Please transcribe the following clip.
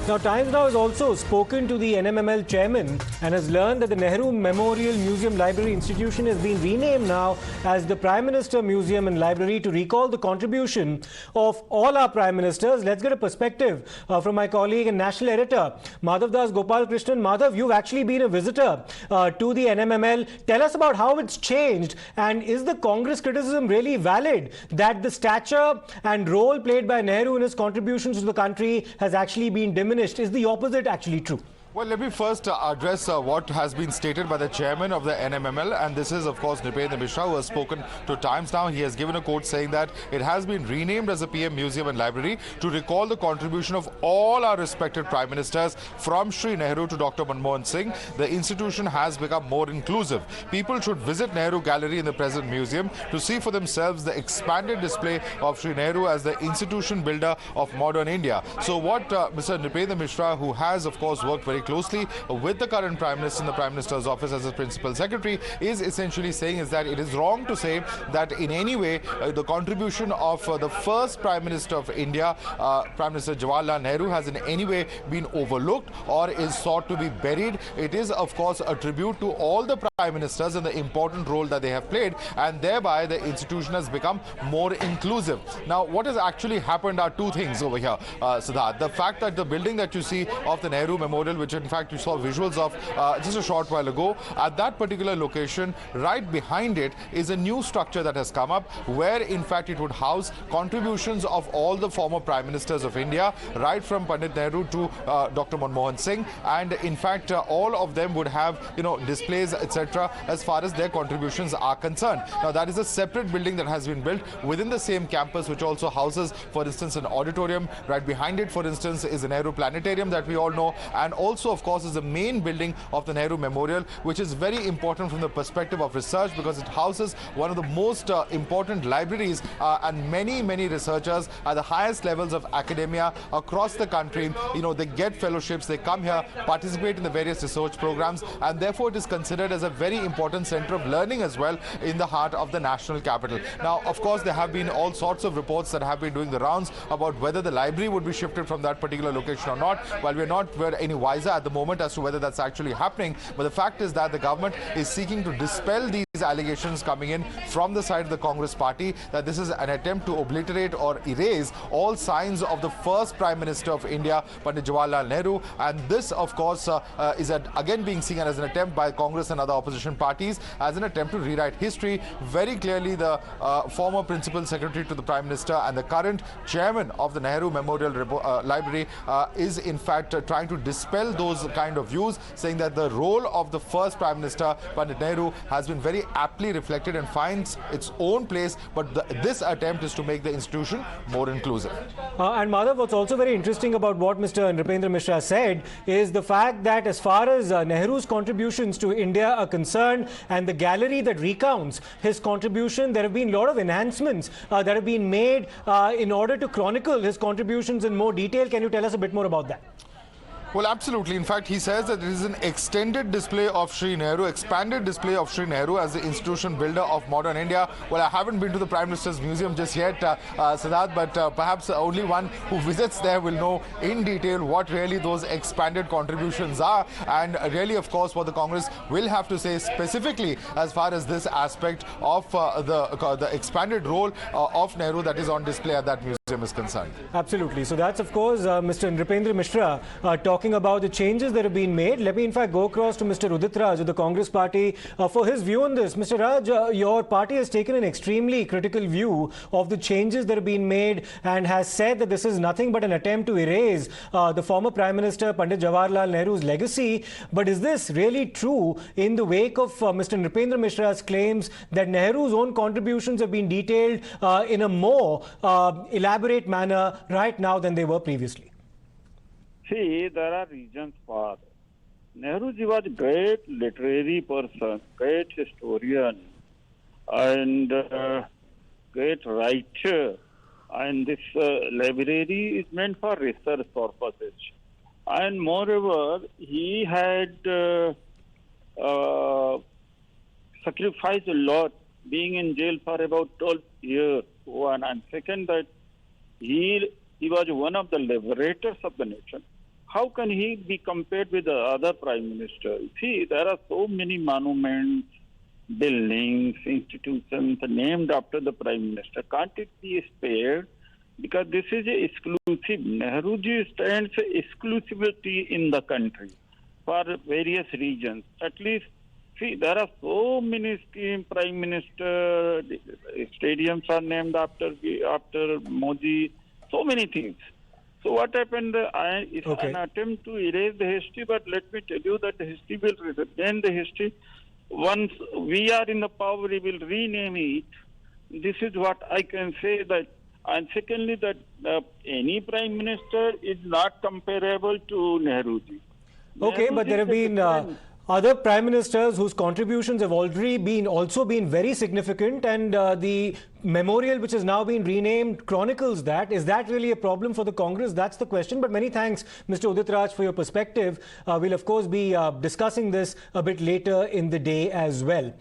Now, Times Now has also spoken to the NMML chairman and has learned that the Nehru Memorial Museum Library Institution has been renamed now as the Prime Minister Museum and Library to recall the contribution of all our Prime Ministers. Let's get a perspective from my colleague and national editor, Madhav Das Gopal Krishnan. Madhav, you've actually been a visitor to the NMML. Tell us about how it's changed, and is the Congress criticism really valid that the stature and role played by Nehru in his contributions to the country has actually been diminished? Is the opposite actually true? Well, let me first address what has been stated by the chairman of the NMML, and this is, of course, Nripendra Mishra, who has spoken to Times Now. He has given a quote saying that it has been renamed as a PM Museum and Library to recall the contribution of all our respected Prime Ministers from Sri Nehru to Dr. Manmohan Singh. The institution has become more inclusive. People should visit Nehru Gallery in the present museum to see for themselves the expanded display of Sri Nehru as the institution builder of modern India. So what Mr. Nripendra Mishra, who has, of course, worked very closely with the current Prime Minister in the Prime Minister's office as his principal secretary, is essentially saying is that it is wrong to say that in any way the contribution of the first Prime Minister of India, Prime Minister Jawaharlal Nehru, has in any way been overlooked or is sought to be buried. It is, of course, a tribute to all the Prime Ministers and the important role that they have played, and thereby the institution has become more inclusive. Now, what has actually happened are two things over here, Siddharth. The fact that the building that you see of the Nehru Memorial, which in fact you saw visuals of just a short while ago, at that particular location, right behind it is a new structure that has come up, where in fact it would house contributions of all the former Prime Ministers of India, right from Pandit Nehru to Dr. Manmohan Singh, and in fact all of them would have, displays, etc., as far as their contributions are concerned. Now, that is a separate building that has been built within the same campus, which also houses, for instance, an auditorium. Right behind it, for instance, is the Nehru Planetarium that we all know, and also, of course, is the main building of the Nehru Memorial, which is very important from the perspective of research, because it houses one of the most important libraries and many researchers at the highest levels of academia across the country. They get fellowships, they come here, participate in the various research programs, and therefore it is considered as a very important center of learning as well in the heart of the national capital. Now, of course, there have been all sorts of reports that have been doing the rounds about whether the library would be shifted from that particular location or not. While we're not any wiser at the moment as to whether that's actually happening, but the fact is that the government is seeking to dispel these allegations coming in from the side of the Congress party, that this is an attempt to obliterate or erase all signs of the first Prime Minister of India, Pandit Jawaharlal Nehru. And this, of course, is again being seen as an attempt by Congress and other opposition parties as an attempt to rewrite history. Very clearly, the former principal secretary to the Prime Minister and the current chairman of the Nehru Memorial Library is in fact trying to dispel those kind of views, saying that the role of the first Prime Minister, Pandit Nehru, has been very aptly reflected and finds its own place, but this attempt is to make the institution more inclusive. And Madhav, what's also very interesting about what Mr. Nripendra Mishra said is the fact that as far as Nehru's contributions to India are concerned, and the gallery that recounts his contribution, there have been a lot of enhancements that have been made in order to chronicle his contributions in more detail. Can you tell us a bit more about that? Well, absolutely. In fact, he says that it is an extended display of Sri Nehru, expanded display of Sri Nehru as the institution builder of modern India. Well, I haven't been to the Prime Minister's Museum just yet, Siddharth, but perhaps only one who visits there will know in detail what really those expanded contributions are. And really, of course, what the Congress will have to say specifically as far as this aspect of the expanded role of Nehru that is on display at that museum is concerned. Absolutely. So that's, of course, Mr. Nripendra Mishra talking about the changes that have been made. Let me in fact go across to Mr. Udit Raj of the Congress party for his view on this. Mr. Raj, your party has taken an extremely critical view of the changes that have been made and has said that this is nothing but an attempt to erase the former Prime Minister Pandit Jawaharlal Nehru's legacy. But is this really true in the wake of Mr. Nripendra Mishra's claims that Nehru's own contributions have been detailed in a more elaborate manner right now than they were previously? See, there are reasons for. Nehruji was a great literary person, great historian, and great writer. And this library is meant for research purposes. And moreover, he had sacrificed a lot, being in jail for about 12 years. One, and second, that he was one of the liberators of the nation. how can he be compared with the other prime minister? See, there are so many monuments, buildings, institutions named after the prime minister. Can't it be spared? Because this is a exclusive. Nehruji stands for exclusivity in the country for various regions. At least, see, there are so many prime minister stadiums are named after Modi. So many things. So what happened? It's an attempt to erase the history. But let me tell you that the history will remain the history. Once we are in the power, we will rename it. This is what I can say. That. And secondly, that any prime minister is not comparable to Nehruji. Okay, but there have been other prime ministers whose contributions have already also been very significant, and the memorial which has now been renamed chronicles that. Is that really a problem for the Congress? That's the question. But many thanks, Mr. Udit Raj, for your perspective. We'll of course be discussing this a bit later in the day as well.